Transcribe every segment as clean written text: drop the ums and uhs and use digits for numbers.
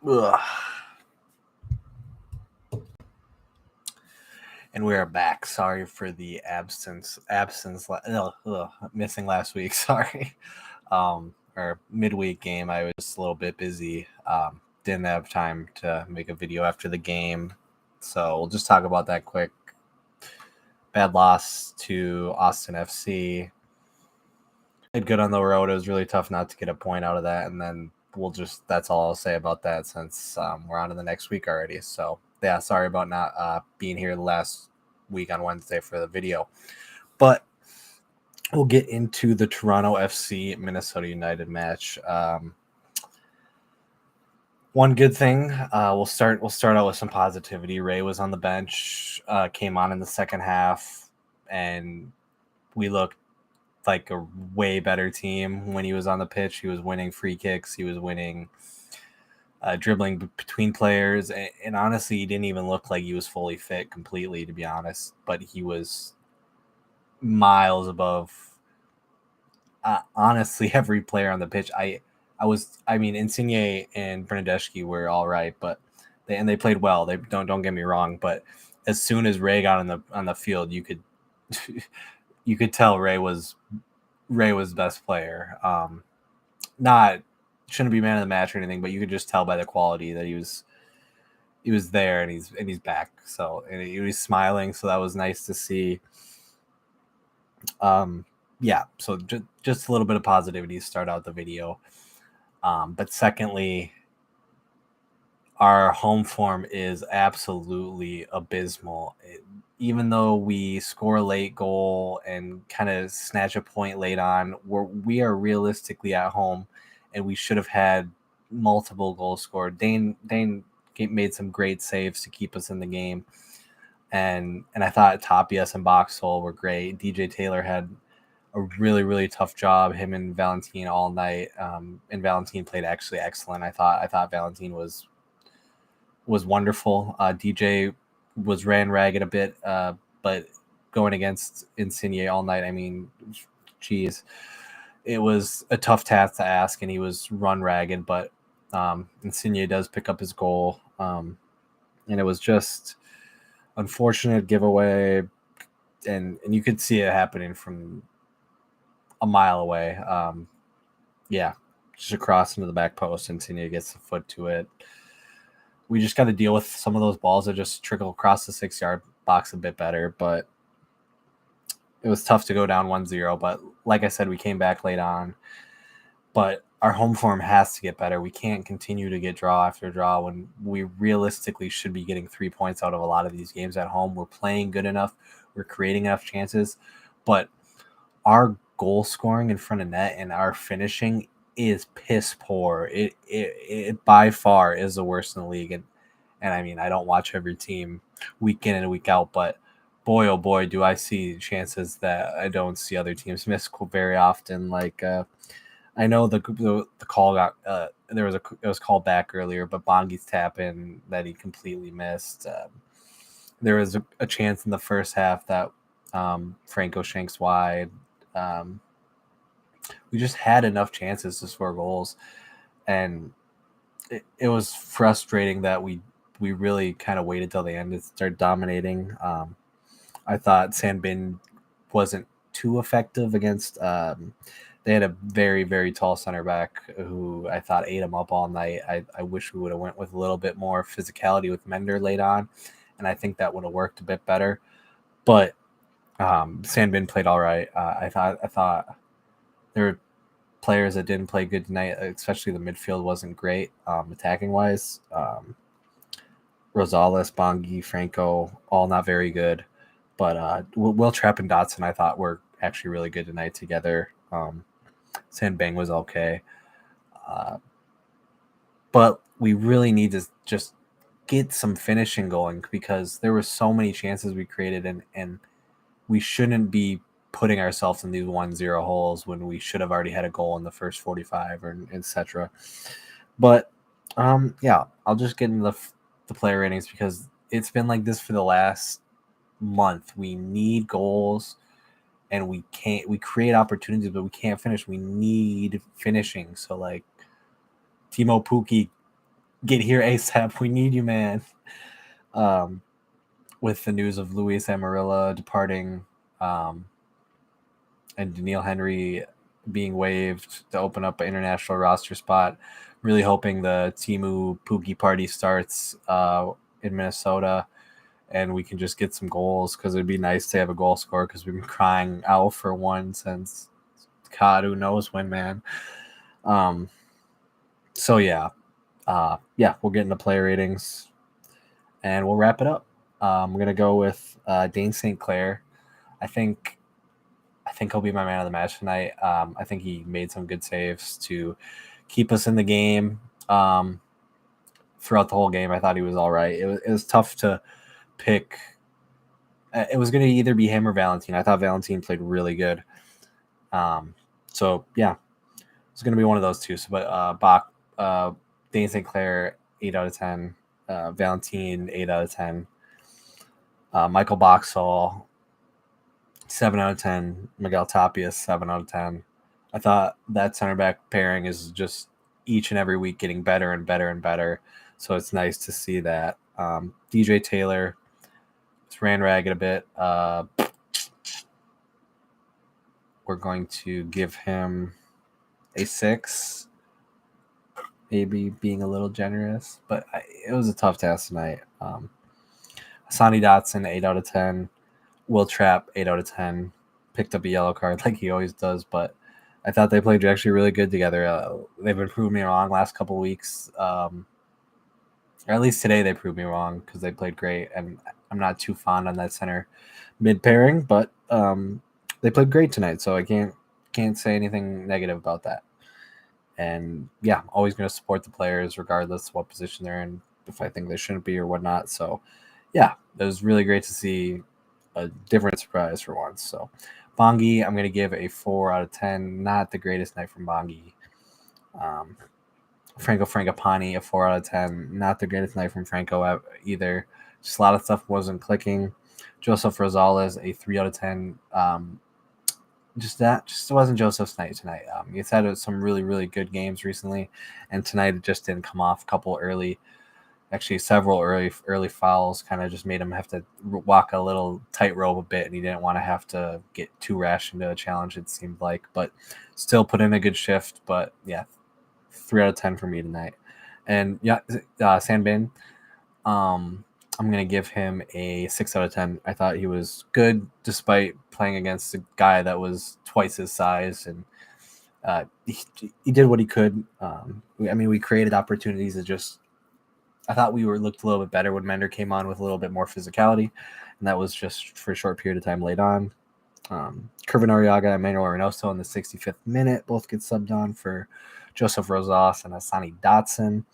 Ugh. And we are back. Sorry for the missing last week. Sorry. Our midweek game, I was a little bit busy. Didn't have time to make a video after the game. So we'll just talk about that quick. Bad loss to Austin FC. Played good on the road. It was really tough not to get a point out of that. And then that's all I'll say about that since we're on to the next week already. So yeah, sorry about not being here last week on Wednesday for the video. But we'll get into the Toronto FC Minnesota United match. One good thing, we'll start out with some positivity. Ray was on the bench, came on in the second half, and we looked like a way better team when he was on the pitch. He was winning free kicks. He was winning dribbling between players. And honestly, he didn't even look like he was fully fit completely, to be honest. But he was miles above, honestly, every player on the pitch. Insigne and Bernadeschi were all right, but they played well. They don't get me wrong, but as soon as Ray got on the field, you could you could tell Ray was best player. Shouldn't be man of the match or anything, but you could just tell by the quality that he was there and he's back. So and he was smiling, so that was nice to see. Yeah, so just a little bit of positivity to start out the video. But secondly, our home form is absolutely abysmal. Even though we score a late goal and kind of snatch a point late on, we are realistically at home, and we should have had multiple goals scored. Dane made some great saves to keep us in the game, and I thought Tapias and Boxall were great. DJ Taylor had a really, really tough job, him and Valentin all night. And Valentin played actually excellent. I thought Valentin was wonderful. DJ was ran ragged a bit, but going against Insigne all night, I mean, geez, it was a tough task to ask, and he was run ragged, but Insigne does pick up his goal. And it was just unfortunate giveaway, and you could see it happening from a mile away. Yeah, just across into the back post, Insigne gets the foot to it. We just got to deal with some of those balls that just trickle across the 6-yard box a bit better, but it was tough to go down 1-0. But like I said, we came back late on, but our home form has to get better. We can't continue to get draw after draw when we realistically should be getting 3 points out of a lot of these games at home. We're playing good enough. We're creating enough chances, but our goal scoring in front of net and our finishing is piss poor. It by far is the worst in the league. And I mean, I don't watch every team week in and week out, but boy, oh boy, do I see chances that I don't see other teams miss very often. Like, I know the call got it was called back earlier, but Bongi's tap in that he completely missed. There was a chance in the first half that Franco shanks wide. We just had enough chances to score goals, and it was frustrating that we really kind of waited till the end to start dominating. I thought Sandbin wasn't too effective against. They had a very, very tall center back who I thought ate him up all night. I wish we would have went with a little bit more physicality with Mender late on, and I think that would have worked a bit better. But Sandbin played all right. I thought there were players that didn't play good tonight, especially the midfield wasn't great attacking wise. Rosales, Bongi, Franco, all not very good. But Will Trapp and Dotson, I thought, were actually really good tonight together. Sandbang was okay. But we really need to just get some finishing going because there were so many chances we created, and we shouldn't be putting ourselves in these 1-0 holes when we should have already had a goal in the first 45 or etc. But yeah, I'll just get into the player ratings because it's been like this for the last month. We need goals, and we create opportunities, but we can't finish. We need finishing. So like Timo Pukki get here ASAP. We need you, man. With the news of Luis Amarilla departing, and Daniil Henry being waived to open up an international roster spot. Really hoping the Timu Pookie party starts in Minnesota and we can just get some goals because it'd be nice to have a goal scorer because we've been crying out for one since God, who knows when, man. So yeah, we'll get into player ratings and we'll wrap it up. I'm gonna go with Dane St. Clair. I think he'll be my man of the match tonight. I think he made some good saves to keep us in the game throughout the whole game. I thought he was all right. It was tough to pick. It was going to either be him or Valentine. I thought Valentine played really good. So yeah, it's going to be one of those two. So, but Dane St. Clair, 8 out of 10. Valentine, 8 out of 10. Michael Boxall, 7 out of 10. Miguel Tapia, 7 out of 10. I thought that center back pairing is just each and every week getting better and better and better. So it's nice to see that. DJ Taylor just ran ragged a bit. We're going to give him a 6, maybe being a little generous, but it was a tough task tonight. Sonny Dotson, 8 out of 10. Will Trapp, 8 out of 10. Picked up a yellow card like he always does, but I thought they played actually really good together. They've been proving me wrong last couple weeks. Or at least today they proved me wrong because they played great, and I'm not too fond on that center mid pairing, but they played great tonight, so I can't say anything negative about that. And yeah, always going to support the players regardless of what position they're in, if I think they shouldn't be or whatnot. So yeah, it was really great to see a different surprise for once. So Bongi, I'm going to give a 4 out of 10. Not the greatest night from Bongi. Franco Frangipani, a 4 out of 10. Not the greatest night from Franco either. Just a lot of stuff wasn't clicking. Joseph Rosales, a 3 out of 10. Just wasn't Joseph's night tonight. He's had some really, really good games recently, and tonight it just didn't come off. Several early fouls kind of just made him have to walk a little tightrope a bit, and he didn't want to have to get too rash into a challenge, it seemed like, but still put in a good shift. But yeah, 3 out of 10 for me tonight. And yeah, Sanbin, I'm going to give him a 6 out of 10. I thought he was good despite playing against a guy that was twice his size, and he did what he could. We created opportunities that just, I thought we looked a little bit better when Mender came on with a little bit more physicality, and that was just for a short period of time late on. Kervin Arriaga and Manuel Reynoso in the 65th minute both get subbed on for Joseph Rosas and Asani Dotson.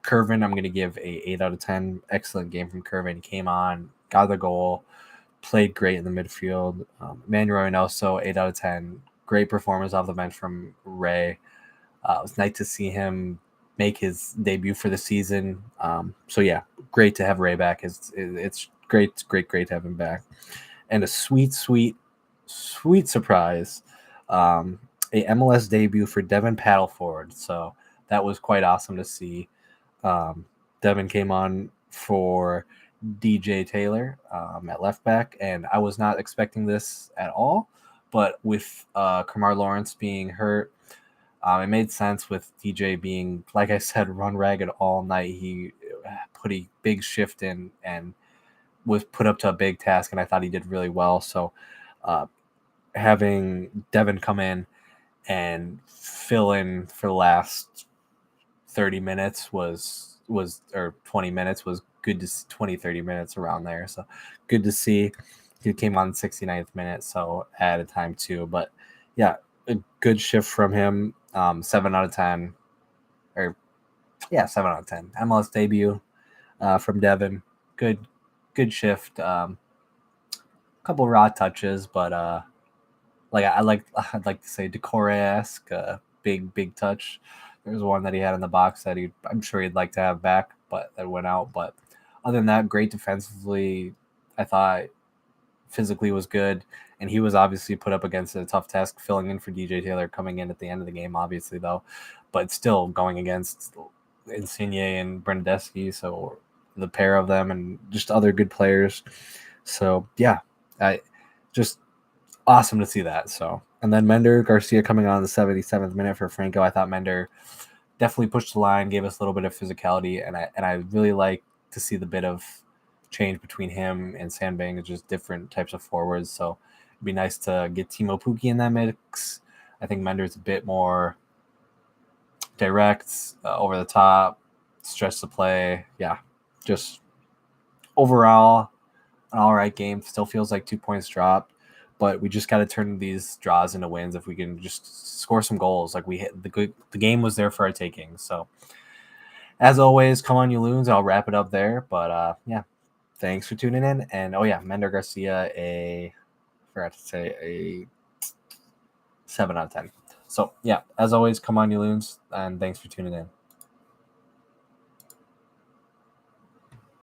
Kervin, I'm going to give a 8 out of 10. Excellent game from Kervin. He came on, got the goal, played great in the midfield. Manuel Reynoso, 8 out of 10. Great performance off the bench from Ray. It was nice to see him make his debut for the season. So yeah, great to have Ray back. It's great to have him back. And a sweet surprise, a MLS debut for Devin Paddleford. So that was quite awesome to see. Devin came on for DJ Taylor at left back, and I was not expecting this at all. But with Kamar Lawrence being hurt, it made sense with DJ being, like I said, run ragged all night. He put a big shift in and was put up to a big task, and I thought he did really well. So having Devin come in and fill in for the last 30 minutes or 20 minutes was good to see. 20-30 minutes around there, so good to see. He came on the 69th minute, so at a time too. But yeah, a good shift from him. 7 out of 10, or yeah, 7 out of 10. MLS debut from Devin. Good shift. Couple raw touches, but I'd like to say Decore-esque, big touch. There was one that he had in the box that I'm sure he'd like to have back, but that went out. But other than that, great defensively. I thought physically was good, and he was obviously put up against a tough task filling in for DJ Taylor coming in at the end of the game, obviously, though. But still going against Insigne and Bernadeschi, so the pair of them and just other good players. So yeah, I just awesome to see that. So and then Mender Garcia coming on the 77th minute for Franco. I thought Mender definitely pushed the line, gave us a little bit of physicality, and I really like to see the bit of change between him and Sandbang, just different types of forwards. So it'd be nice to get Timo Pukki in that mix. I think Mender's a bit more direct, over the top, stretch the play. Yeah, just overall an all right game. Still feels like 2 points dropped, but we just got to turn these draws into wins if we can just score some goals. Like we hit the game was there for our taking. So as always, come on you loons. I'll wrap it up there. But yeah, thanks for tuning in. And oh yeah, Mender Garcia, forgot to say a 7 out of 10. So yeah, as always, come on you loons, and thanks for tuning in.